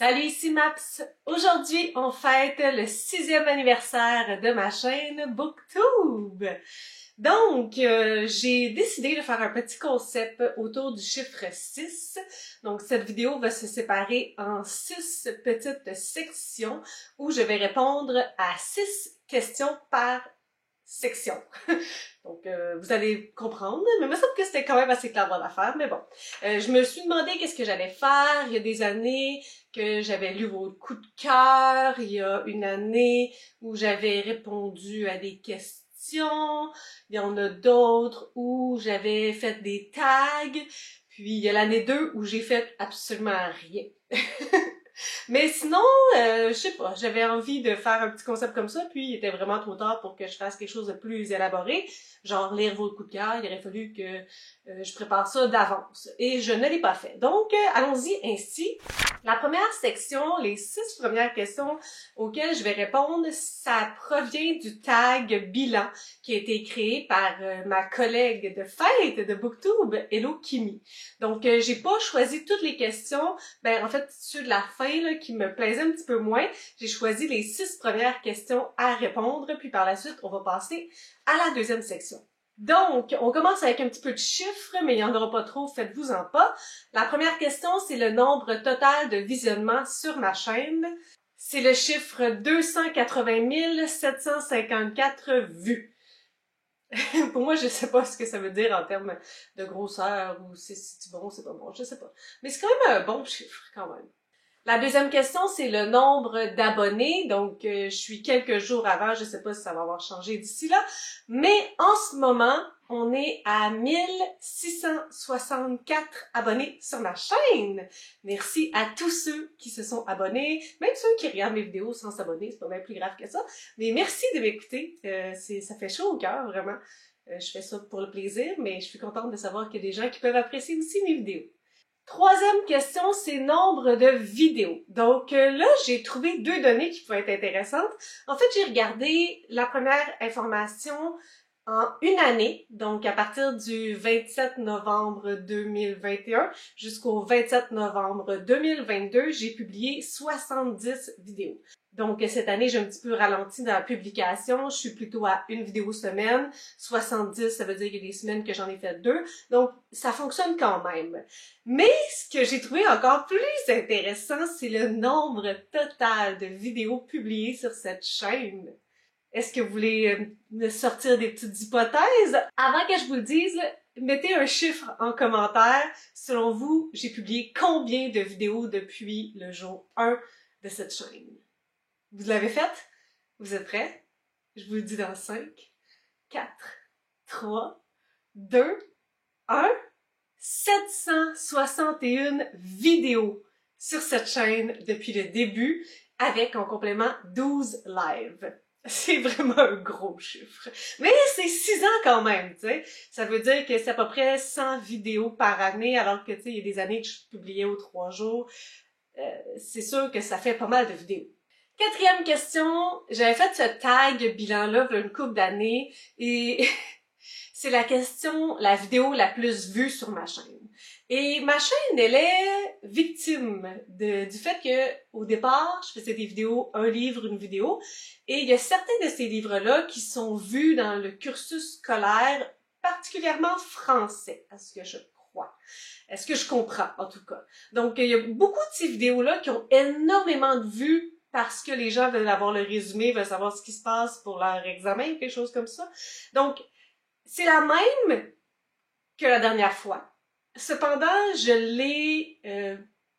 Salut, ici Maps! Aujourd'hui, on fête le 6e anniversaire de ma chaîne BookTube. Donc, j'ai décidé de faire un petit concept autour du chiffre 6. Donc, cette vidéo va se séparer en 6 petites sections où je vais répondre à 6 questions par section. Donc, vous allez comprendre, mais il me semble que c'était quand même assez clair dans l'affaire, mais bon. Je me suis demandé qu'est-ce que j'allais faire. Il y a des années que j'avais lu vos coups de cœur. Il y a une année où j'avais répondu à des questions. Il y en a d'autres où j'avais fait des tags. Puis, il y a l'année 2 où j'ai fait absolument rien. Mais sinon, je sais pas, j'avais envie de faire un petit concept comme ça, puis il était vraiment trop tard pour que je fasse quelque chose de plus élaboré, genre lire vos coups de cœur. Il aurait fallu que je prépare ça d'avance, et je ne l'ai pas fait. Donc, allons-y ainsi. La première section, les 6 premières questions auxquelles je vais répondre, ça provient du tag bilan qui a été créé par ma collègue de fête de BookTube, Hello Kimi. Donc, j'ai pas choisi toutes les questions, en fait, ceux de la fin là, qui me plaisaient un petit peu moins. J'ai choisi les 6 premières questions à répondre, puis par la suite, on va passer à la deuxième section. Donc, on commence avec un petit peu de chiffres, mais il n'y en aura pas trop, faites-vous-en pas. La première question, c'est le nombre total de visionnements sur ma chaîne. C'est le chiffre 280 754 vues. Pour moi, je sais pas ce que ça veut dire en termes de grosseur, ou c'est bon, c'est pas bon, je sais pas. Mais c'est quand même un bon chiffre, quand même. La deuxième question, c'est le nombre d'abonnés. Donc, je suis quelques jours avant, je sais pas si ça va avoir changé d'ici là. Mais en ce moment, on est à 1664 abonnés sur ma chaîne. Merci à tous ceux qui se sont abonnés, même ceux qui regardent mes vidéos sans s'abonner, c'est pas bien plus grave que ça. Mais merci de m'écouter, ça fait chaud au cœur, vraiment. Je fais ça pour le plaisir, mais je suis contente de savoir qu'il y a des gens qui peuvent apprécier aussi mes vidéos. Troisième question, c'est nombre de vidéos. Donc là, j'ai trouvé 2 données qui pouvaient être intéressantes. En fait, j'ai regardé la première information en une année, donc à partir du 27 novembre 2021 jusqu'au 27 novembre 2022, j'ai publié 70 vidéos. Donc cette année, j'ai un petit peu ralenti dans la publication, je suis plutôt à une vidéo semaine, 70, ça veut dire qu'il y a des semaines que j'en ai fait 2, donc ça fonctionne quand même. Mais ce que j'ai trouvé encore plus intéressant, c'est le nombre total de vidéos publiées sur cette chaîne. Est-ce que vous voulez me sortir des petites hypothèses? Avant que je vous le dise, mettez un chiffre en commentaire. Selon vous, j'ai publié combien de vidéos depuis le jour 1 de cette chaîne? Vous l'avez faite? Vous êtes prêts? Je vous le dis dans 5, 4, 3, 2, 1. 761 vidéos sur cette chaîne depuis le début, avec en complément 12 lives. C'est vraiment un gros chiffre. Mais c'est 6 ans quand même, tu sais. Ça veut dire que c'est à peu près 100 vidéos par année, alors que, tu sais, il y a des années que je publiais aux 3 jours. C'est sûr que ça fait pas mal de vidéos. Quatrième question, j'avais fait ce tag bilan-là il y a une couple d'années, et c'est la vidéo la plus vue sur ma chaîne. Et ma chaîne, elle est victime du fait que, au départ, je faisais des vidéos, un livre, une vidéo, et il y a certains de ces livres-là qui sont vus dans le cursus scolaire, particulièrement français, à ce que je crois. Est-ce que je comprends, en tout cas. Donc, il y a beaucoup de ces vidéos-là qui ont énormément de vues parce que les gens veulent avoir le résumé, veulent savoir ce qui se passe pour leur examen, quelque chose comme ça. Donc, c'est la même que la dernière fois. Cependant, je l'ai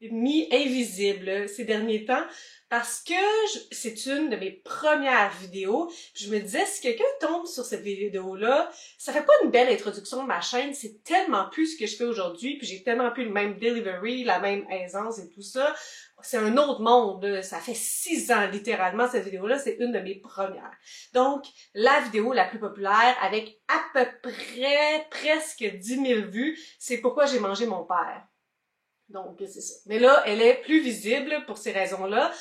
mis invisible ces derniers temps parce que c'est une de mes premières vidéos. Je me disais, si quelqu'un tombe sur cette vidéo-là, ça fait pas une belle introduction de ma chaîne, c'est tellement plus ce que je fais aujourd'hui, puis j'ai tellement plus le même delivery, la même aisance et tout ça. C'est un autre monde, ça fait 6 ans littéralement cette vidéo-là, c'est une de mes premières. Donc, la vidéo la plus populaire avec à peu près presque 10 000 vues, c'est pourquoi j'ai mangé mon père. Donc, c'est ça. Mais là, elle est plus visible pour ces raisons-là.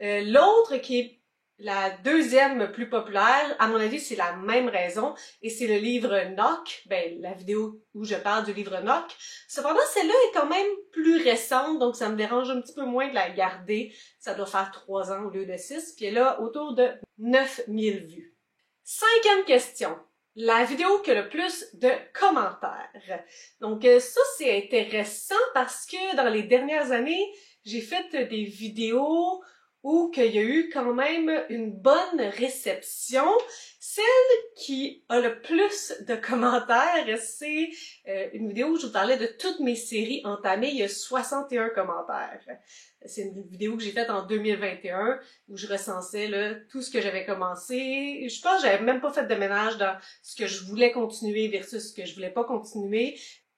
L'autre qui est La deuxième plus populaire, à mon avis, c'est la même raison, et c'est le livre Knock, ben la vidéo où je parle du livre Knock. Cependant, celle-là est quand même plus récente, donc ça me dérange un petit peu moins de la garder. Ça doit faire 3 ans au lieu de 6, puis elle a autour de 9000 vues. Cinquième question. La vidéo qui a le plus de commentaires. Donc ça, c'est intéressant parce que dans les dernières années, j'ai fait des vidéos où qu'il y a eu quand même une bonne réception. Celle qui a le plus de commentaires, c'est une vidéo où je vous parlais de toutes mes séries entamées. Il y a 61 commentaires. C'est une vidéo que j'ai faite en 2021 où je recensais là, tout ce que j'avais commencé. Je pense que j'avais même pas fait de ménage dans ce que je voulais continuer versus ce que je voulais pas continuer.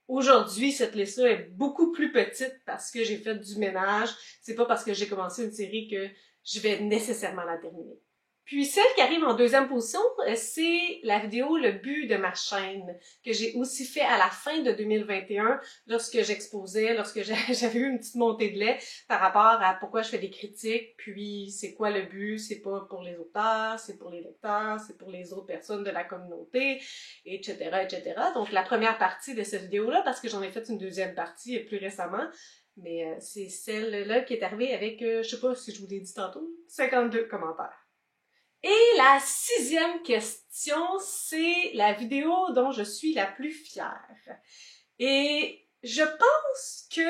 Aujourd'hui, cette liste-là est beaucoup plus petite parce que j'ai fait du ménage. C'est pas parce que j'ai commencé une série que je vais nécessairement la terminer. Puis celle qui arrive en deuxième position, c'est la vidéo Le but de ma chaîne, que j'ai aussi fait à la fin de 2021, lorsque j'exposais, lorsque j'avais eu une petite montée de lait par rapport à pourquoi je fais des critiques, puis c'est quoi le but, c'est pas pour les auteurs, c'est pour les lecteurs, c'est pour les autres personnes de la communauté, etc., etc. Donc la première partie de cette vidéo-là, parce que j'en ai fait une deuxième partie plus récemment, mais c'est celle-là qui est arrivée avec, je sais pas si je vous l'ai dit tantôt, 52 commentaires. Et la sixième question, c'est la vidéo dont je suis la plus fière. Et je pense que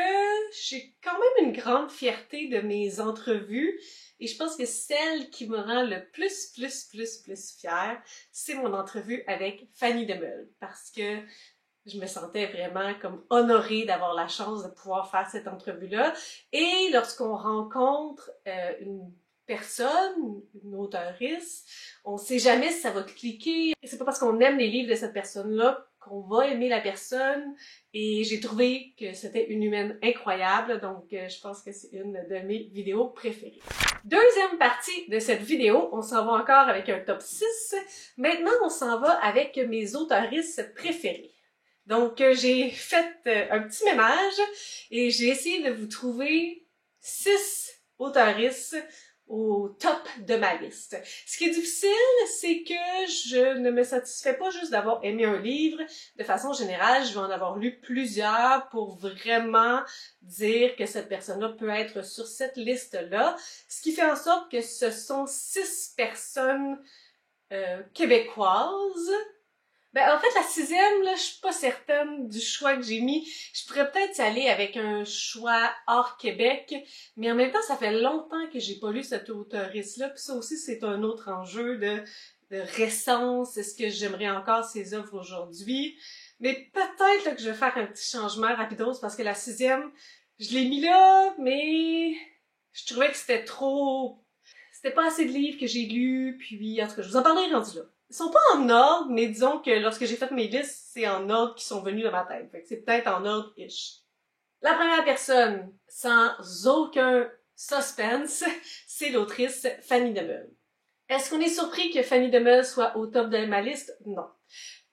j'ai quand même une grande fierté de mes entrevues et je pense que celle qui me rend le plus fière, c'est mon entrevue avec Fanny Demeule parce que je me sentais vraiment comme honorée d'avoir la chance de pouvoir faire cette entrevue-là. Et lorsqu'on rencontre une personne, une auteurice, on sait jamais si ça va cliquer. C'est pas parce qu'on aime les livres de cette personne-là qu'on va aimer la personne. Et j'ai trouvé que c'était une humaine incroyable, donc je pense que c'est une de mes vidéos préférées. Deuxième partie de cette vidéo, on s'en va encore avec un top 6. Maintenant, on s'en va avec mes auteuristes préférées. Donc, j'ai fait un petit ménage et j'ai essayé de vous trouver 6 auteuristes au top de ma liste. Ce qui est difficile, c'est que je ne me satisfais pas juste d'avoir aimé un livre. De façon générale, je vais en avoir lu plusieurs pour vraiment dire que cette personne-là peut être sur cette liste-là. Ce qui fait en sorte que ce sont 6 personnes québécoises. Ben, en fait, la sixième, là, je suis pas certaine du choix que j'ai mis. Je pourrais peut-être y aller avec un choix hors Québec, mais en même temps, ça fait longtemps que j'ai pas lu cette auteuriste-là, puis ça aussi, c'est un autre enjeu de récence. Est-ce que j'aimerais encore ses œuvres aujourd'hui? Mais peut-être là, que je vais faire un petit changement rapidos, parce que la sixième, je l'ai mis là, mais je trouvais que c'était trop... C'était pas assez de livres que j'ai lus, puis en tout cas, je vous en parlerai rendu là. Ils sont pas en ordre, mais disons que lorsque j'ai fait mes listes, c'est en ordre qui sont venus dans ma tête. Fait que c'est peut-être en ordre-ish. La première personne, sans aucun suspense, c'est l'autrice Fanny Demeule. Est-ce qu'on est surpris que Fanny Demeule soit au top de ma liste? Non.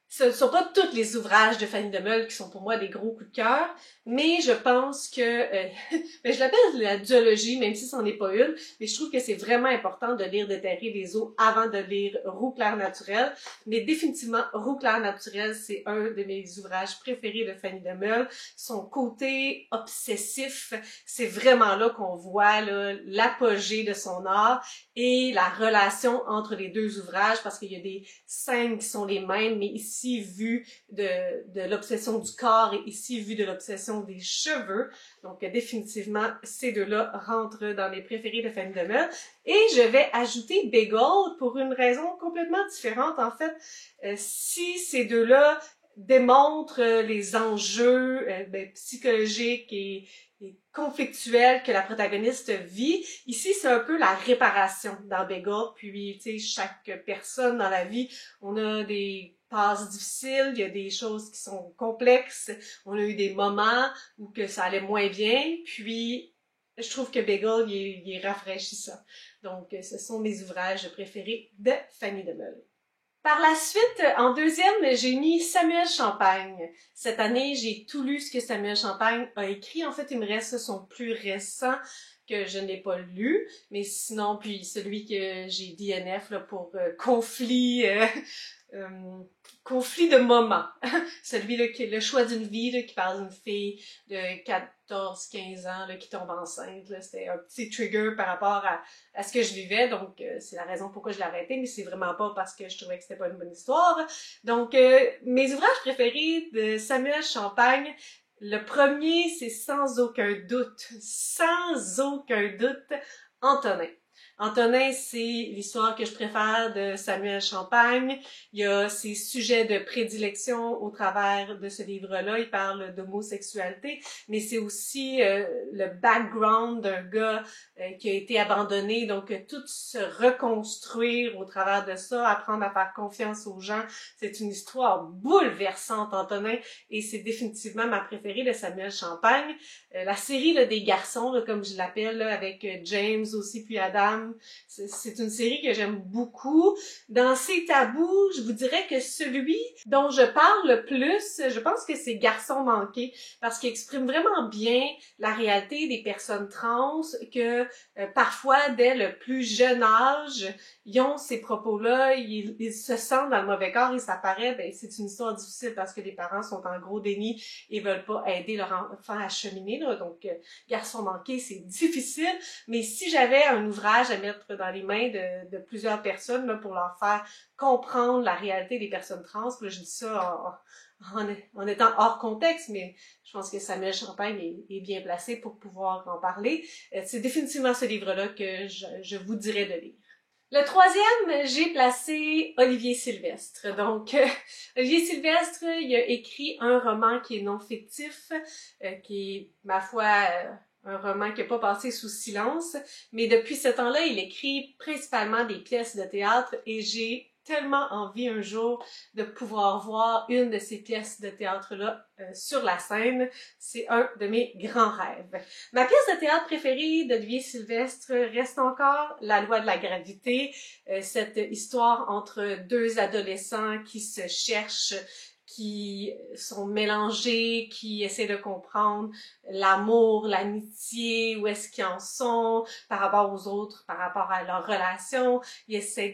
Ce ne sont pas tous les ouvrages de Fanny Demeule qui sont pour moi des gros coups de cœur, mais je pense que, ben je l'appelle la duologie, même si c'en est pas une, mais je trouve que c'est vraiment important de lire Déterrer les eaux avant de lire Roux clair naturel, mais définitivement Roux clair naturel, c'est un de mes ouvrages préférés de Fanny Demeule. Son côté obsessif, c'est vraiment là qu'on voit l'apogée de son art et la relation entre les deux ouvrages, parce qu'il y a des scènes qui sont les mêmes, mais ici vu de l'obsession du corps et ici vu de l'obsession des cheveux. Donc définitivement, ces deux-là rentrent dans mes préférés de Fanny Demeule. Et je vais ajouter Bagel pour une raison complètement différente. En fait, si ces deux-là démontrent les enjeux psychologiques et conflictuels que la protagoniste vit. Ici, c'est un peu la réparation dans Bagel. Puis, tu sais, chaque personne dans la vie, on a des passes difficiles, il y a des choses qui sont complexes, on a eu des moments où que ça allait moins bien, puis je trouve que Bagel, il est rafraîchissant. Donc, ce sont mes ouvrages préférés de Fanny Demeule. Par la suite, en deuxième, j'ai mis Samuel Champagne. Cette année, j'ai tout lu ce que Samuel Champagne a écrit. En fait, il me reste son plus récent que je n'ai pas lu, mais sinon, puis celui que j'ai DNF là, pour euh, conflit de moment. Celui-là qui est le choix d'une vie, là, qui parle d'une fille de 14-15 ans là, qui tombe enceinte. Là. C'était un petit trigger par rapport à ce que je vivais, donc c'est la raison pourquoi je l'ai arrêté, mais c'est vraiment pas parce que je trouvais que c'était pas une bonne histoire. Donc, mes ouvrages préférés de Samuel Champagne, le premier, c'est sans aucun doute, Antonin. Antonin, c'est l'histoire que je préfère de Samuel Champagne. Il y a ses sujets de prédilection au travers de ce livre-là. Il parle d'homosexualité, mais c'est aussi le background d'un gars qui a été abandonné. Donc, tout se reconstruire au travers de ça, apprendre à faire confiance aux gens. C'est une histoire bouleversante, Antonin, et c'est définitivement ma préférée de Samuel Champagne. La série là, des garçons, là, comme je l'appelle, là, avec James aussi, puis Adam, c'est une série que j'aime beaucoup. Dans ces tabous, je vous dirais que celui dont je parle le plus, je pense que c'est Garçons manqués, parce qu'il exprime vraiment bien la réalité des personnes trans, que parfois, dès le plus jeune âge, ils ont ces propos-là, ils se sentent dans le mauvais corps et ça paraît, ben, c'est une histoire difficile parce que les parents sont en gros déni et veulent pas aider leur enfant à cheminer, là. Donc, Garçons manqués, c'est difficile, mais si j'avais un ouvrage à mettre dans les mains de plusieurs personnes là, pour leur faire comprendre la réalité des personnes trans, là, je dis ça en étant hors contexte, mais je pense que Samuel Champagne est bien placé pour pouvoir en parler. C'est définitivement ce livre-là que je vous dirais de lire. Le troisième, j'ai placé Olivier Sylvestre. Donc, Olivier Sylvestre, il a écrit un roman qui est non fictif, qui est, ma foi, un roman qui n'a pas passé sous silence. Mais depuis ce temps-là, il écrit principalement des pièces de théâtre et j'ai tellement envie un jour de pouvoir voir une de ces pièces de théâtre-là sur la scène. C'est un de mes grands rêves. Ma pièce de théâtre préférée d'Olivier Sylvestre reste encore La loi de la gravité, cette histoire entre deux adolescents qui se cherchent, qui sont mélangés, qui essaient de comprendre l'amour, l'amitié, où est-ce qu'ils en sont par rapport aux autres, par rapport à leurs relations. Ils essaient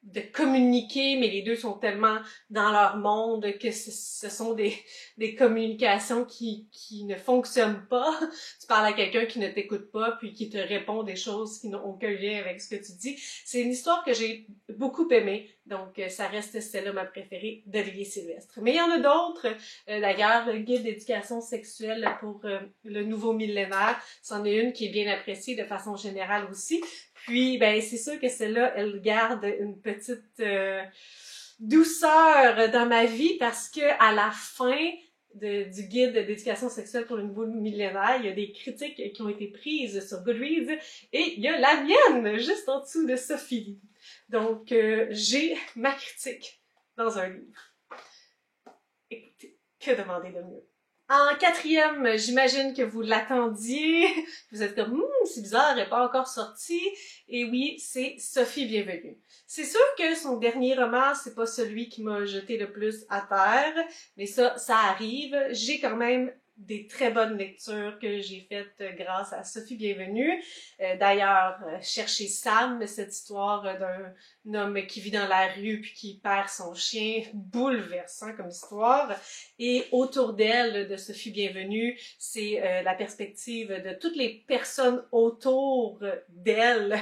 de communiquer, mais les deux sont tellement dans leur monde que ce sont des communications qui ne fonctionnent pas. Tu parles à quelqu'un qui ne t'écoute pas, puis qui te répond des choses qui n'ont aucun lien avec ce que tu dis. C'est une histoire que j'ai beaucoup aimée, donc ça reste celle-là ma préférée d'Olivier Sylvestre. Mais il y en a d'autres, d'ailleurs, le guide d'éducation sexuelle pour le nouveau millénaire, c'en est une qui est bien appréciée de façon générale aussi. Puis, ben, c'est sûr que celle-là, elle garde une petite douceur dans ma vie parce que à la fin du guide d'éducation sexuelle pour le nouveau millénaire, il y a des critiques qui ont été prises sur Goodreads et il y a la mienne juste en dessous de Sophie. Donc, j'ai ma critique dans un livre. Écoutez, que demander de mieux? En quatrième, j'imagine que vous l'attendiez. Vous êtes comme, c'est bizarre, elle n'est pas encore sortie. Et oui, c'est Sophie Bienvenue. C'est sûr que son dernier roman, c'est pas celui qui m'a jeté le plus à terre, mais ça arrive. J'ai quand même des très bonnes lectures que j'ai faites grâce à Sophie Bienvenue. D'ailleurs, Chercher Sam, cette histoire d'un homme qui vit dans la rue puis qui perd son chien, bouleversant comme histoire. Et autour d'elle, de Sophie Bienvenue, c'est la perspective de toutes les personnes autour d'elle.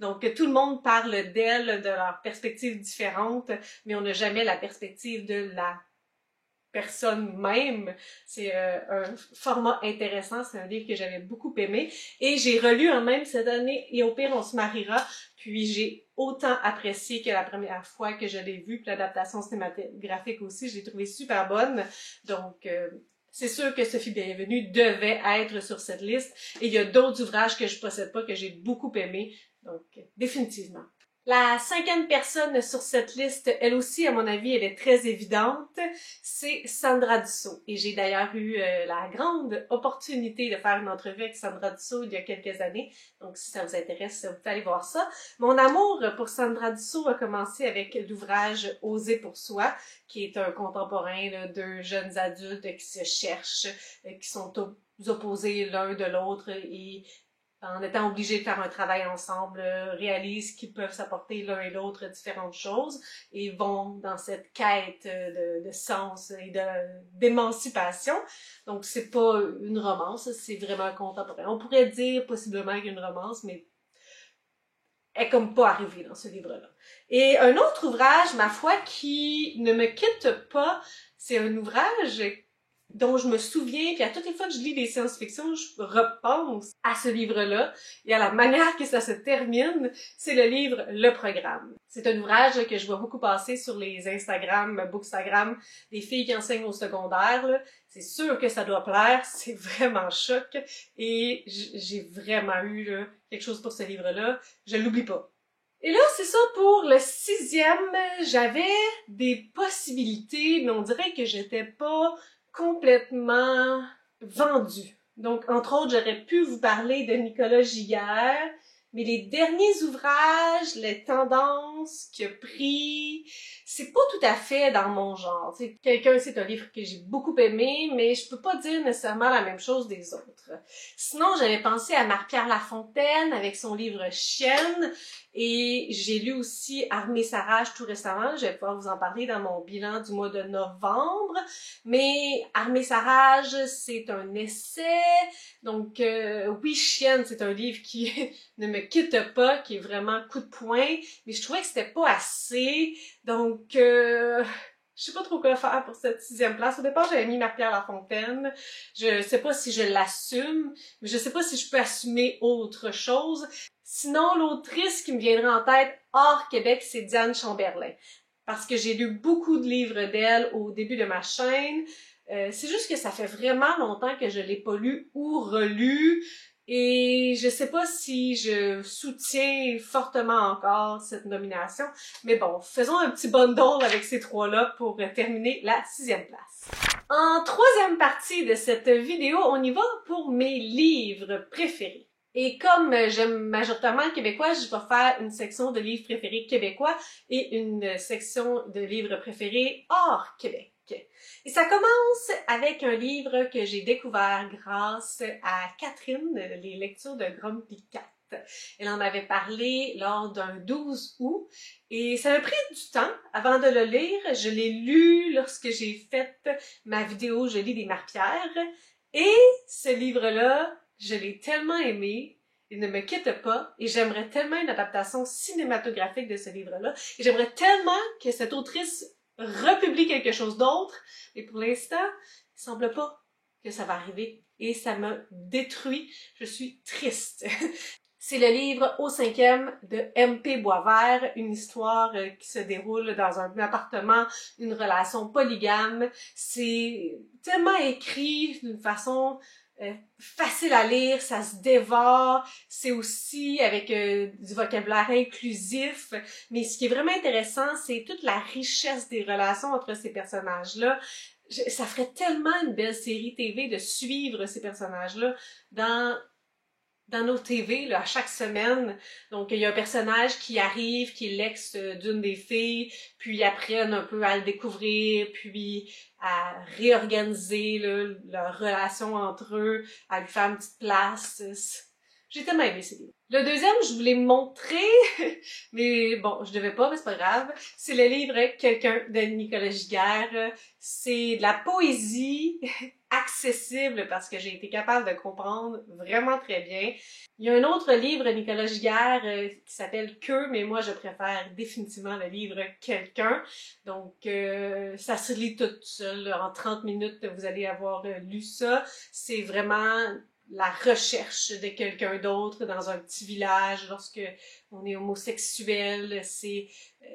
Donc, tout le monde parle d'elle, de leurs perspectives différentes, mais on n'a jamais la perspective de la personne même. C'est un format intéressant, c'est un livre que j'avais beaucoup aimé et j'ai relu en même cette année Et au pire on se mariera, puis j'ai autant apprécié que la première fois que je l'ai vu, puis l'adaptation cinématographique aussi, je l'ai trouvée super bonne. Donc c'est sûr que Sophie Bienvenue devait être sur cette liste et il y a d'autres ouvrages que je possède pas que j'ai beaucoup aimé, donc définitivement. La cinquième personne sur cette liste, elle aussi, à mon avis, elle est très évidente, c'est Sandra Dussault. Et j'ai d'ailleurs eu la grande opportunité de faire une entrevue avec Sandra Dussault il y a quelques années. Donc, si ça vous intéresse, vous pouvez aller voir ça. Mon amour pour Sandra Dussault a commencé avec l'ouvrage Oser pour soi, qui est un contemporain là, de jeunes adultes qui se cherchent, qui sont opposés l'un de l'autre et en étant obligés de faire un travail ensemble, réalisent qu'ils peuvent s'apporter l'un et l'autre différentes choses et vont dans cette quête de sens et d'émancipation. Donc, c'est pas une romance, c'est vraiment contemporain. On pourrait dire possiblement qu'il y a une romance, mais elle est comme pas arrivée dans ce livre-là. Et un autre ouvrage, ma foi, qui ne me quitte pas, c'est un ouvrage dont je me souviens, puis à toutes les fois que je lis des science-fiction, je repense à ce livre-là et à la manière que ça se termine. C'est le livre Le Programme. C'est un ouvrage que je vois beaucoup passer sur les Instagram, Bookstagram, des filles qui enseignent au secondaire, là. C'est sûr que ça doit plaire, c'est vraiment choc et j'ai vraiment eu là, quelque chose pour ce livre-là. Je l'oublie pas. Et là, c'est ça pour le 6e. J'avais des possibilités, mais on dirait que j'étais pas complètement vendue. Donc, entre autres, j'aurais pu vous parler de Nicolas Giguère, mais les derniers ouvrages, les tendances qu'il a pris, c'est pas tout à fait dans mon genre. T'sais, c'est un livre que j'ai beaucoup aimé, mais je peux pas dire nécessairement la même chose des autres. Sinon, j'avais pensé à Marie-Pierre Lafontaine avec son livre Chienne, et j'ai lu aussi Armée Sarrage tout récemment. Je vais pouvoir vous en parler dans mon bilan du mois de novembre. Mais Armée Sarrage, c'est un essai. Donc, oui, Chienne, c'est un livre qui ne me quitte pas, qui est vraiment coup de poing. Mais je trouvais que c'était pas assez. Donc, je sais pas trop quoi faire pour cette 6e place. Au départ, j'avais mis Marie-Pierre Lafontaine. Je sais pas si je l'assume, mais je sais pas si je peux assumer autre chose. Sinon, l'autrice qui me viendrait en tête hors Québec, c'est Diane Chamberlain. Parce que j'ai lu beaucoup de livres d'elle au début de ma chaîne. C'est juste que ça fait vraiment longtemps que je l'ai pas lu ou relu. Et je sais pas si je soutiens fortement encore cette nomination. Mais bon, faisons un petit bundle avec ces trois-là pour terminer la 6e place. En 3e partie de cette vidéo, on y va pour mes livres préférés. Et comme j'aime majoritairement le québécois, je vais faire une section de livres préférés québécois et une section de livres préférés hors Québec. Et ça commence avec un livre que j'ai découvert grâce à Catherine, les lectures de Grumpy Cat. Elle en avait parlé lors d'un 12 août et ça m'a pris du temps avant de le lire. Je l'ai lu lorsque j'ai fait ma vidéo « Je lis des Marie-Pierre » et ce livre-là, je l'ai tellement aimé, il ne me quitte pas et j'aimerais tellement une adaptation cinématographique de ce livre-là et j'aimerais tellement que cette autrice republie quelque chose d'autre, mais pour l'instant, il semble pas que ça va arriver et ça me détruit. Je suis triste. C'est le livre Au 5e de M.P. Boisvert, une histoire qui se déroule dans un appartement, une relation polygame. C'est tellement écrit d'une façon facile à lire, ça se dévore, c'est aussi avec du vocabulaire inclusif, mais ce qui est vraiment intéressant, c'est toute la richesse des relations entre ces personnages-là. Ça ferait tellement une belle série TV de suivre ces personnages-là dans nos TV, là, à chaque semaine. Donc, il y a un personnage qui arrive, qui est l'ex d'une des filles, puis ils apprennent un peu à le découvrir, puis à réorganiser là, leur relation entre eux, à lui faire une petite place. J'ai tellement aimé ces livres. Le deuxième, je voulais montrer, mais bon, je devais pas, mais c'est pas grave. C'est le livre Quelqu'un de Nicolas Giguère. C'est de la poésie accessible parce que j'ai été capable de comprendre vraiment très bien. Il y a un autre livre, Nicolas Giguère, qui s'appelle Que, mais moi je préfère définitivement le livre Quelqu'un. Donc, ça se lit tout seul. En 30 minutes, vous allez avoir lu ça. C'est vraiment la recherche de quelqu'un d'autre dans un petit village lorsque on est homosexuel. C'est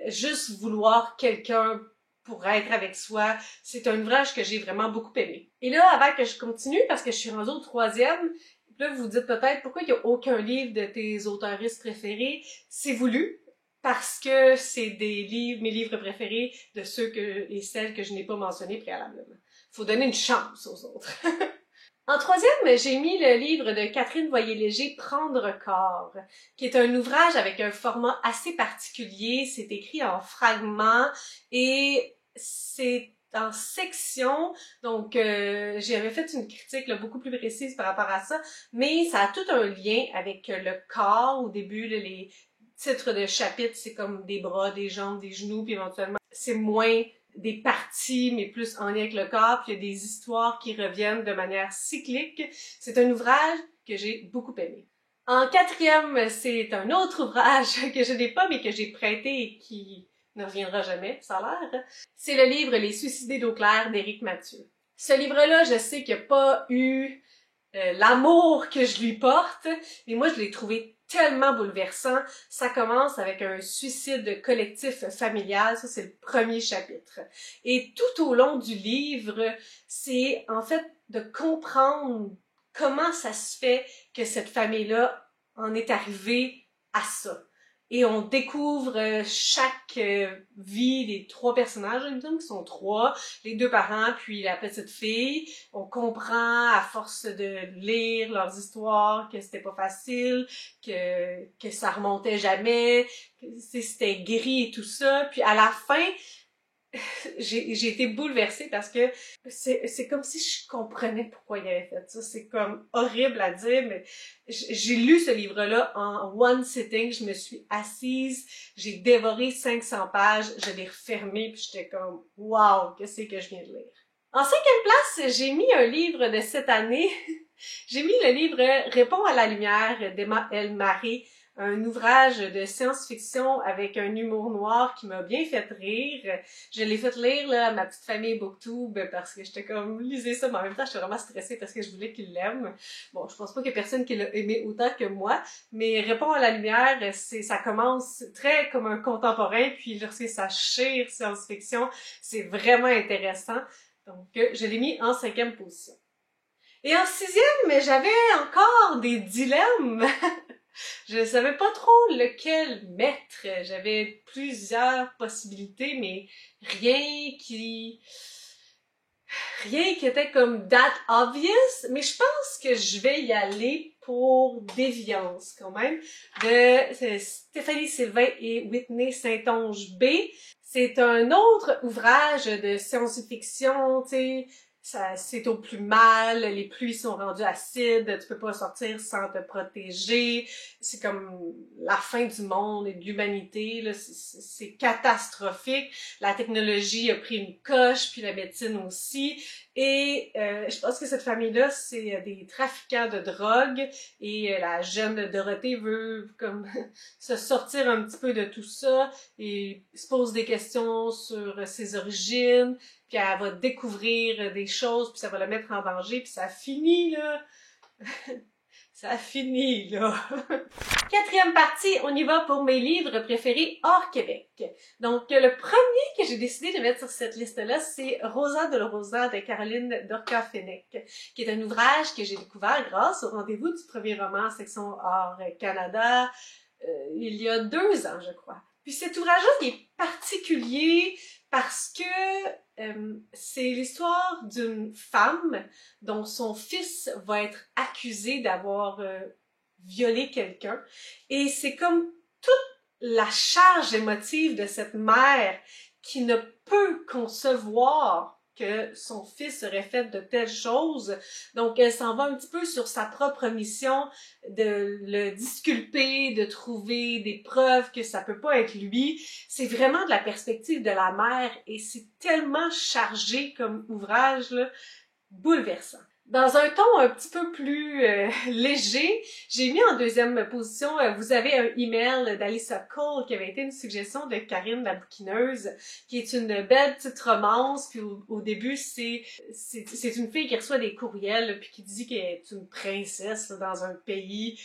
juste vouloir quelqu'un pour être avec soi. C'est un ouvrage que j'ai vraiment beaucoup aimé. Et là, avant que je continue, parce que je suis rendue au 3e, là, vous vous dites peut-être pourquoi il n'y a aucun livre de tes auteuristes préférés. C'est voulu, parce que c'est mes livres préférés de ceux et celles que je n'ai pas mentionnés préalablement. Faut donner une chance aux autres. En 3e, j'ai mis le livre de Catherine Voyer-Léger, Prendre corps, qui est un ouvrage avec un format assez particulier. C'est écrit en fragments et c'est en sections, donc j'avais fait une critique là, beaucoup plus précise par rapport à ça, mais ça a tout un lien avec le corps. Au début, là, les titres de chapitres, c'est comme des bras, des jambes, des genoux, puis éventuellement, c'est moins des parties, mais plus en lien avec le corps, puis il y a des histoires qui reviennent de manière cyclique. C'est un ouvrage que j'ai beaucoup aimé. En quatrième, c'est un autre ouvrage que je n'ai pas, mais que j'ai prêté et qui ne reviendra jamais, ça a l'air. C'est le livre Les Suicidés d'eau claire d'Éric Mathieu. Ce livre-là, je sais qu'il n'y a pas eu l'amour que je lui porte, mais moi, je l'ai trouvé tellement bouleversant. Ça commence avec un suicide collectif familial, ça c'est le premier chapitre. Et tout au long du livre, c'est en fait de comprendre comment ça se fait que cette famille-là en est arrivée à ça. Et on découvre chaque vie des trois personnages, il me semble qu'ils sont trois, les deux parents puis la petite fille. On comprend à force de lire leurs histoires que c'était pas facile, que ça remontait jamais, que c'était gris et tout ça. Puis à la fin, j'ai été bouleversée parce que c'est comme si je comprenais pourquoi il avait fait ça. C'est comme horrible à dire, mais j'ai lu ce livre-là en one sitting. Je me suis assise, j'ai dévoré 500 pages, je l'ai refermé, puis j'étais comme « Wow, qu'est-ce que je viens de lire? » En cinquième place, j'ai mis un livre de cette année. J'ai mis le livre « Réponds à la lumière » d'Emma L. Marie, un ouvrage de science-fiction avec un humour noir qui m'a bien fait rire. Je l'ai fait lire là, à ma petite famille BookTube parce que j'étais comme, lisez ça, mais en même temps, j'étais vraiment stressée parce que je voulais qu'ils l'aiment. Bon, je pense pas qu'il y ait personne qui l'a aimé autant que moi, mais Réponds à la lumière, ça commence très comme un contemporain, puis lorsque ça chire science-fiction, c'est vraiment intéressant. Donc, je l'ai mis en cinquième position. Et en sixième, j'avais encore des dilemmes. Je savais pas trop lequel mettre. J'avais plusieurs possibilités, mais rien qui était comme that obvious. Mais je pense que je vais y aller pour Déviance, quand même, de Stéphanie Sylvain et Whitney Saint-Onge B. C'est un autre ouvrage de science-fiction, tu sais, c'est au plus mal, les pluies sont rendues acides, tu peux pas sortir sans te protéger, c'est comme la fin du monde et de l'humanité, là, c'est catastrophique. La technologie a pris une coche, puis la médecine aussi, et je pense que cette famille-là, c'est des trafiquants de drogue, et la jeune Dorothée veut comme se sortir un petit peu de tout ça, et se pose des questions sur ses origines, puis elle va découvrir des choses, puis ça va la mettre en danger, puis ça finit, là. Ça finit, là. Quatrième partie, on y va pour mes livres préférés hors Québec. Donc, le premier que j'ai décidé de mettre sur cette liste-là, c'est Rosa de Rosa de Caroline Dorca-Fenech, qui est un ouvrage que j'ai découvert grâce au rendez-vous du premier roman section hors Canada, il y a 2 ans, je crois. Puis cet ouvrage-là, il est particulier parce que c'est l'histoire d'une femme dont son fils va être accusé d'avoir violé quelqu'un. Et c'est comme toute la charge émotive de cette mère qui ne peut concevoir que son fils aurait fait de telles choses. Donc, elle s'en va un petit peu sur sa propre mission de le disculper, de trouver des preuves que ça peut pas être lui. C'est vraiment de la perspective de la mère et c'est tellement chargé comme ouvrage, là, bouleversant. Dans un ton un petit peu plus léger, j'ai mis en deuxième position, vous avez un email d'Alyssa Cole qui avait été une suggestion de Karine la bouquineuse, qui est une belle petite romance, puis au début c'est une fille qui reçoit des courriels, puis qui dit qu'elle est une princesse là, dans un pays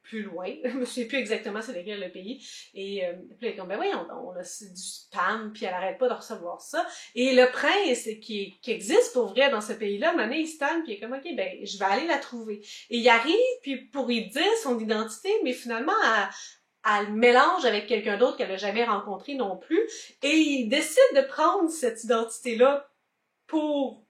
plus loin, je me souviens plus exactement c'est lequel le pays, et puis elle est comme, ben oui, on a du spam, puis elle arrête pas de recevoir ça, et le prince qui existe pour vrai dans ce pays-là, maintenant il se tanne, puis il est comme, ok, ben je vais aller la trouver, et il arrive, puis pour lui dire son identité, mais finalement, elle le mélange avec quelqu'un d'autre qu'elle n'a jamais rencontré non plus, et il décide de prendre cette identité-là pour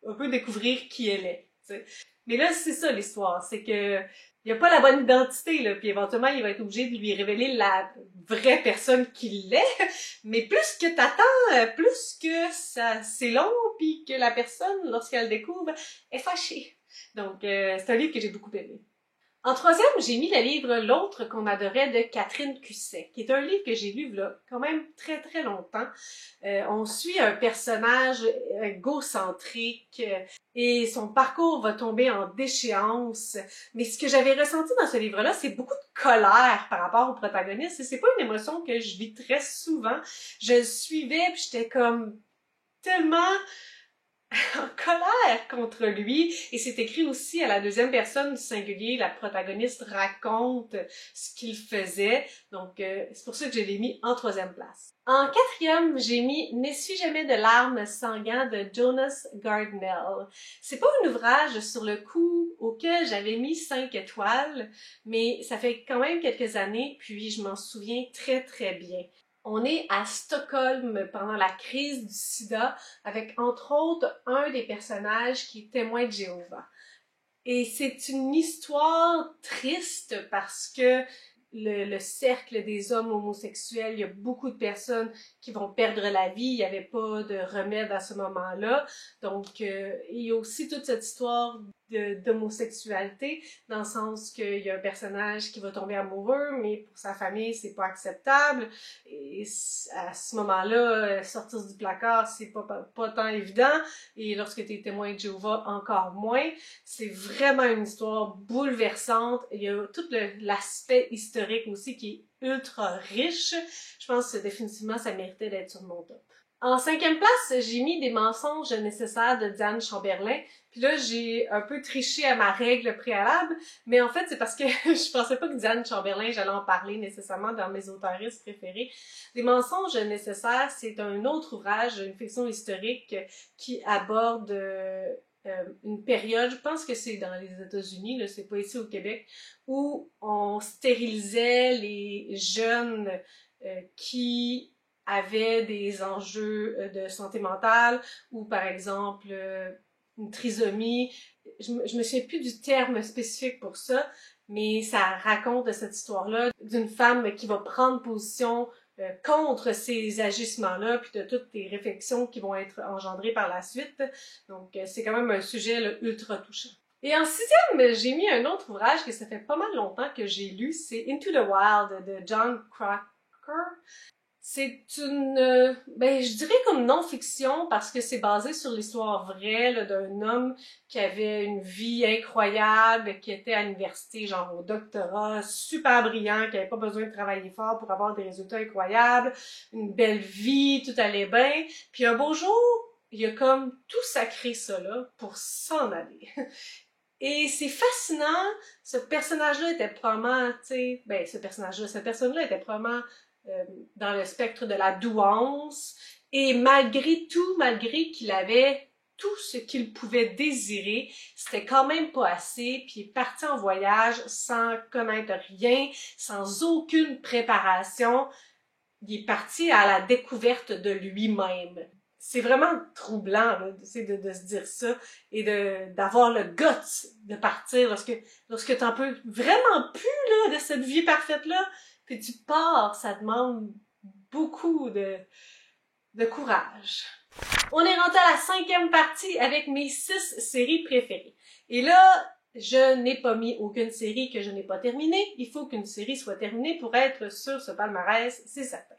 un peu découvrir qui elle est, t'sais. Mais là, c'est ça l'histoire, c'est que il a pas la bonne identité, là, puis éventuellement, il va être obligé de lui révéler la vraie personne qu'il est, mais plus que t'attends, plus que ça c'est long, puis que la personne, lorsqu'elle le découvre, est fâchée. Donc, c'est un livre que j'ai beaucoup aimé. En troisième, j'ai mis le livre L'autre qu'on adorait de Catherine Cusset, qui est un livre que j'ai lu là, quand même très très longtemps. On suit un personnage égocentrique et son parcours va tomber en déchéance. Mais ce que j'avais ressenti dans ce livre-là, c'est beaucoup de colère par rapport au protagoniste. Et c'est pas une émotion que je vis très souvent. Je le suivais puis j'étais comme tellement en colère contre lui, et c'est écrit aussi à la deuxième personne du singulier. La protagoniste raconte ce qu'il faisait, donc c'est pour ça que je l'ai mis en troisième place. En quatrième, j'ai mis N'essuie jamais de larmes sanguin de Jonas Gardner. C'est pas un ouvrage sur le coup auquel j'avais mis 5 étoiles, mais ça fait quand même quelques années, puis je m'en souviens très très bien. On est à Stockholm pendant la crise du sida avec entre autres un des personnages qui est témoin de Jéhovah. Et c'est une histoire triste parce que le cercle des hommes homosexuels, il y a beaucoup de personnes qui vont perdre la vie, il n'y avait pas de remède à ce moment-là. Donc, il y a aussi toute cette histoire d'homosexualité, dans le sens qu'il y a un personnage qui va tomber amoureux, mais pour sa famille, c'est pas acceptable. Et à ce moment-là, sortir du placard, c'est pas tant évident. Et lorsque tu es témoin de Jéhovah, encore moins. C'est vraiment une histoire bouleversante. Il y a tout l'aspect historique aussi qui est ultra riche. Je pense que définitivement, ça méritait d'être sur mon top. En cinquième place, j'ai mis Des mensonges nécessaires de Diane Chamberlain. Puis là, j'ai un peu triché à ma règle préalable, mais en fait, c'est parce que je pensais pas que Diane Chamberlain, j'allais en parler nécessairement dans mes auteuristes préférés. Des mensonges nécessaires, c'est un autre ouvrage, une fiction historique qui aborde une période, je pense que c'est dans les États-Unis, là, c'est pas ici au Québec, où on stérilisait les jeunes qui avaient des enjeux de santé mentale ou par exemple une trisomie. Je me souviens plus du terme spécifique pour ça, mais ça raconte de cette histoire-là d'une femme qui va prendre position contre ces agissements-là, puis de toutes les réflexions qui vont être engendrées par la suite. Donc, c'est quand même un sujet là, ultra touchant. Et en sixième, j'ai mis un autre ouvrage que ça fait pas mal longtemps que j'ai lu, c'est Into the Wild de John Crocker. C'est une, je dirais comme non-fiction parce que c'est basé sur l'histoire vraie là, d'un homme qui avait une vie incroyable, qui était à l'université, genre au doctorat, super brillant, qui avait pas besoin de travailler fort pour avoir des résultats incroyables, une belle vie, tout allait bien. Puis un beau jour, il a comme tout sacré ça là pour s'en aller. Et c'est fascinant, ce personnage-là était probablement, tu sais, cette personne-là était probablement dans le spectre de la douance, et malgré tout, malgré qu'il avait tout ce qu'il pouvait désirer, c'était quand même pas assez, puis il est parti en voyage sans connaître rien, sans aucune préparation. Il est parti à la découverte de lui-même. C'est vraiment troublant là, de se dire ça et d'avoir le guts de partir lorsque t'en peux vraiment plus là, de cette vie parfaite-là. Puis tu pars, ça demande beaucoup de courage. On est rentré à la cinquième partie avec mes 6 séries préférées. Et là, je n'ai pas mis aucune série que je n'ai pas terminée. Il faut qu'une série soit terminée pour être sur ce palmarès, c'est certain.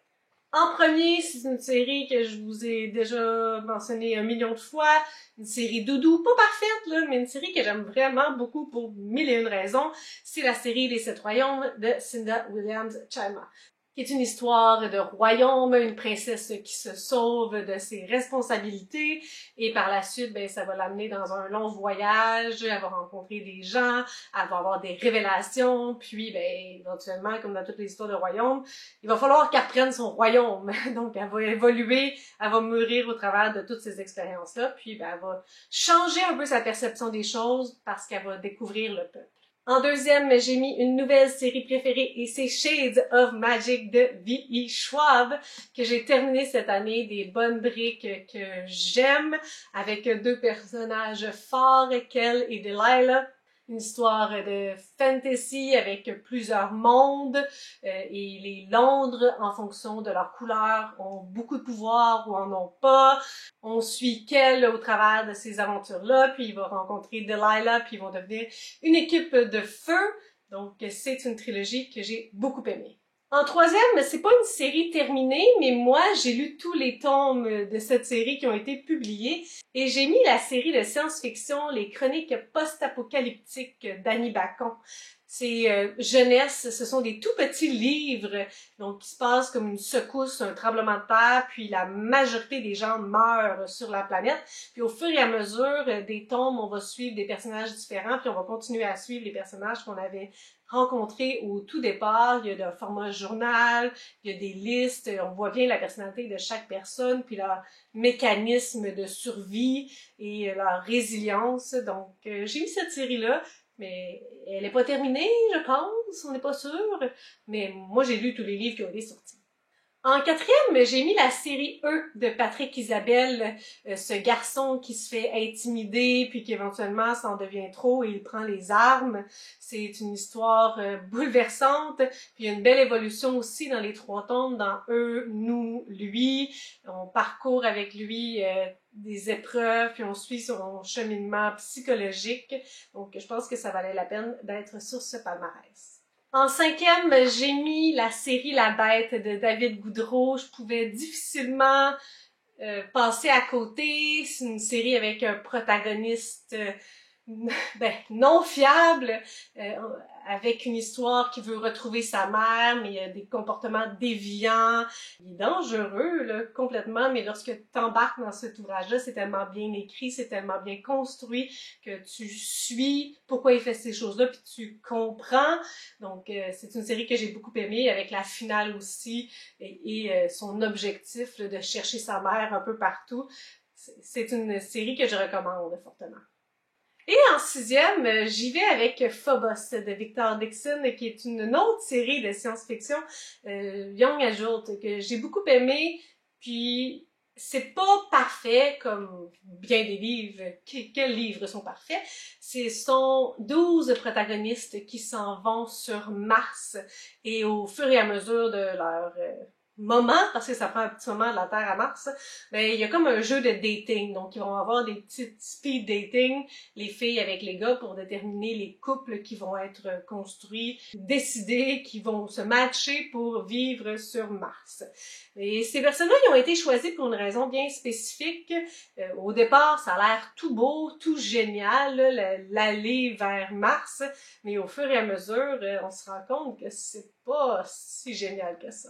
En premier, c'est une série que je vous ai déjà mentionnée 1 million de fois, une série doudou, pas parfaite là, mais une série que j'aime vraiment beaucoup pour 1001 raisons. C'est la série Les 7 royaumes de Cinda Williams-Chama, qui est une histoire de royaume, une princesse qui se sauve de ses responsabilités, et par la suite, ça va l'amener dans un long voyage, elle va rencontrer des gens, elle va avoir des révélations, puis éventuellement, comme dans toutes les histoires de royaume, il va falloir qu'elle reprenne son royaume. Donc, elle va évoluer, elle va mûrir au travers de toutes ces expériences-là, puis elle va changer un peu sa perception des choses parce qu'elle va découvrir le peuple. En deuxième, j'ai mis une nouvelle série préférée et c'est Shades of Magic de V.E. Schwab que j'ai terminé cette année, des bonnes briques que j'aime avec 2 personnages forts, Kel et Delilah. une histoire de fantasy avec plusieurs mondes et les Londres, en fonction de leur couleur, ont beaucoup de pouvoir ou en ont pas. On suit Kel au travers de ces aventures-là, puis il va rencontrer Delilah, puis ils vont devenir une équipe de feu. Donc c'est une trilogie que j'ai beaucoup aimée. En troisième, c'est pas une série terminée, mais moi, j'ai lu tous les tomes de cette série qui ont été publiés et j'ai mis la série de science-fiction Les Chroniques post-apocalyptiques d'Annie Bacon. C'est jeunesse, ce sont des tout petits livres, donc qui se passent comme une secousse, un tremblement de terre, puis la majorité des gens meurent sur la planète. Puis au fur et à mesure des tomes, on va suivre des personnages différents, puis on va continuer à suivre les personnages qu'on avait rencontrés au tout départ. Il y a le format journal, il y a des listes, on voit bien la personnalité de chaque personne, puis leur mécanisme de survie et leur résilience. Donc j'ai mis cette série-là. Mais elle n'est pas terminée, je pense, on n'est pas sûr. Mais moi, j'ai lu tous les livres qui ont été sortis. En quatrième, j'ai mis la série E de Patrick Isabelle, ce garçon qui se fait intimider, puis qui éventuellement s'en devient trop et il prend les armes. C'est une histoire bouleversante, puis il y a une belle évolution aussi dans les 3 tomes, dans Eux, Nous, Lui. On parcourt avec lui des épreuves, puis on suit son cheminement psychologique. Donc, je pense que ça valait la peine d'être sur ce palmarès. En cinquième, j'ai mis la série La Bête de David Goudreau. Je pouvais difficilement passer à côté. C'est une série avec un protagoniste non fiable, avec une histoire qui veut retrouver sa mère, mais il y a des comportements déviants. Il est dangereux, là, complètement, mais lorsque tu t'embarques dans cet ouvrage-là, c'est tellement bien écrit, c'est tellement bien construit que tu suis pourquoi il fait ces choses-là, puis tu comprends. Donc, c'est une série que j'ai beaucoup aimée, avec la finale aussi, et son objectif là, de chercher sa mère un peu partout. C'est une série que je recommande fortement. Et en sixième, j'y vais avec Phobos de Victor Dixon, qui est une autre série de science-fiction young adult que j'ai beaucoup aimé. Puis c'est pas parfait comme bien des livres. Quels livres sont parfaits? Ce sont 12 protagonistes qui s'en vont sur Mars et au fur et à mesure de leur moment, parce que ça prend un petit moment de la Terre à Mars, mais il y a comme un jeu de dating. Donc, ils vont avoir des petits speed dating, les filles avec les gars, pour déterminer les couples qui vont être construits, décidés, qui vont se matcher pour vivre sur Mars. Et ces personnes-là, ils ont été choisis pour une raison bien spécifique. Au départ, ça a l'air tout beau, tout génial, l'aller vers Mars, mais au fur et à mesure, on se rend compte que c'est pas si génial que ça.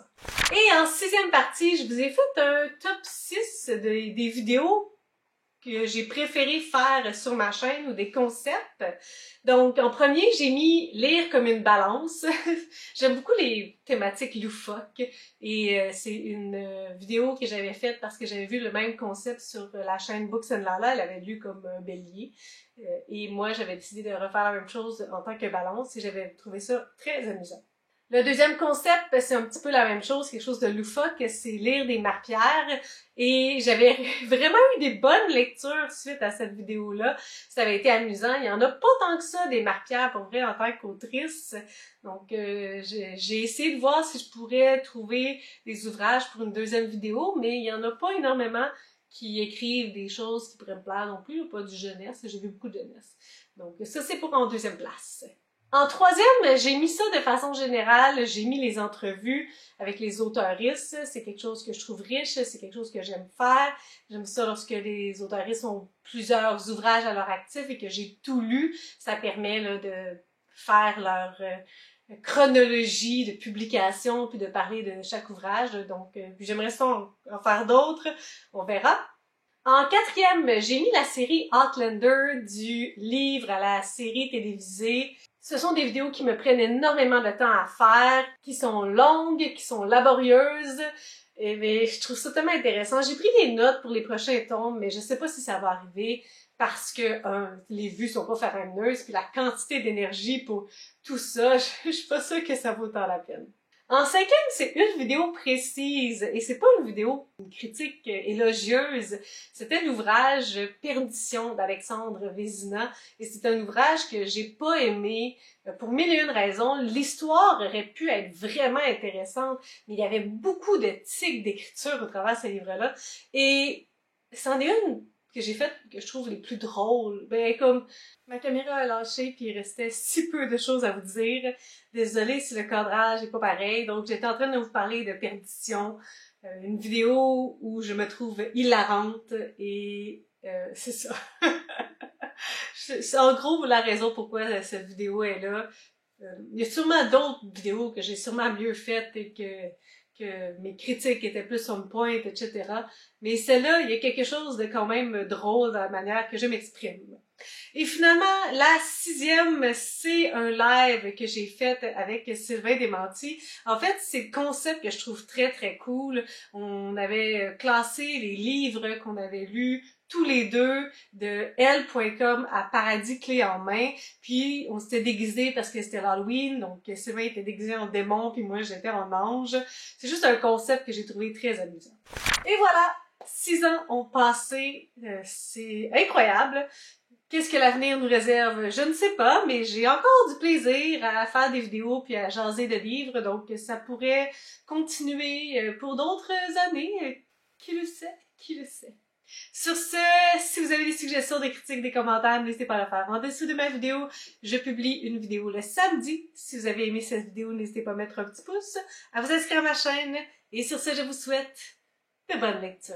Et en sixième partie, je vous ai fait un top 6 des vidéos que j'ai préféré faire sur ma chaîne ou des concepts. Donc, en premier, j'ai mis lire comme une balance. J'aime beaucoup les thématiques loufoques et c'est une vidéo que j'avais faite parce que j'avais vu le même concept sur la chaîne Books and Lala. Elle avait lu comme un bélier et moi, j'avais décidé de refaire la même chose en tant que balance et j'avais trouvé ça très amusant. Le deuxième concept, c'est un petit peu la même chose, quelque chose de loufoque, c'est lire des marpières. Et j'avais vraiment eu des bonnes lectures suite à cette vidéo-là. Ça avait été amusant. Il y en a pas tant que ça, des marpières, pour vrai, en tant qu'autrice. Donc, j'ai essayé de voir si je pourrais trouver des ouvrages pour une deuxième vidéo, mais il y en a pas énormément qui écrivent des choses qui pourraient me plaire non plus, ou pas du jeunesse. J'ai vu beaucoup de jeunesse. Donc, ça, c'est pour en deuxième place. En troisième, j'ai mis ça de façon générale, j'ai mis les entrevues avec les auteuristes. C'est quelque chose que je trouve riche, c'est quelque chose que j'aime faire. J'aime ça lorsque les auteuristes ont plusieurs ouvrages à leur actif et que j'ai tout lu. Ça permet là, de faire leur chronologie de publication puis de parler de chaque ouvrage. Donc, j'aimerais ça en faire d'autres. On verra. En quatrième, j'ai mis la série Outlander du livre à la série télévisée. Ce sont des vidéos qui me prennent énormément de temps à faire, qui sont longues, qui sont laborieuses, mais je trouve ça tellement intéressant. J'ai pris des notes pour les prochains tomes, mais je sais pas si ça va arriver parce que les vues sont pas faramineuses, puis la quantité d'énergie pour tout ça, je suis pas sûre que ça vaut tant la peine. En 5 ans, c'est une vidéo précise, et c'est pas une vidéo, une critique élogieuse. C'était l'ouvrage Perdition d'Alexandre Vézina, et c'est un ouvrage que j'ai pas aimé pour mille et une raisons. L'histoire aurait pu être vraiment intéressante, mais il y avait beaucoup de tics d'écriture au travers de ce livre-là, et c'en est une que j'ai faite que je trouve les plus drôles. Ben, comme ma caméra a lâché puis il restait si peu de choses à vous dire. Désolée si le cadrage est pas pareil. Donc j'étais en train de vous parler de Perdition, une vidéo où je me trouve hilarante et c'est ça. C'est en gros la raison pourquoi cette vidéo est là. Il y a sûrement d'autres vidéos que j'ai sûrement mieux faites et que mes critiques étaient plus on point, etc. Mais celle-là, il y a quelque chose de quand même drôle dans la manière que je m'exprime. Et finalement, la 6e, c'est un live que j'ai fait avec Sylvain Desmenti. En fait, c'est le concept que je trouve très très cool. On avait classé les livres qu'on avait lus tous les deux de Elle.com à Paradis Clé en main, puis on s'était déguisés parce que c'était l'Halloween, donc Sylvain était déguisé en démon, puis moi j'étais en ange. C'est juste un concept que j'ai trouvé très amusant. Et voilà, 6 ans ont passé, c'est incroyable. Qu'est-ce que l'avenir nous réserve? Je ne sais pas, mais j'ai encore du plaisir à faire des vidéos puis à jaser de livres, donc ça pourrait continuer pour d'autres années. Qui le sait? Qui le sait? Sur ce, si vous avez des suggestions, des critiques, des commentaires, n'hésitez pas à le faire. En dessous de ma vidéo, je publie une vidéo le samedi. Si vous avez aimé cette vidéo, n'hésitez pas à mettre un petit pouce, à vous inscrire à ma chaîne. Et sur ce, je vous souhaite de bonnes lectures.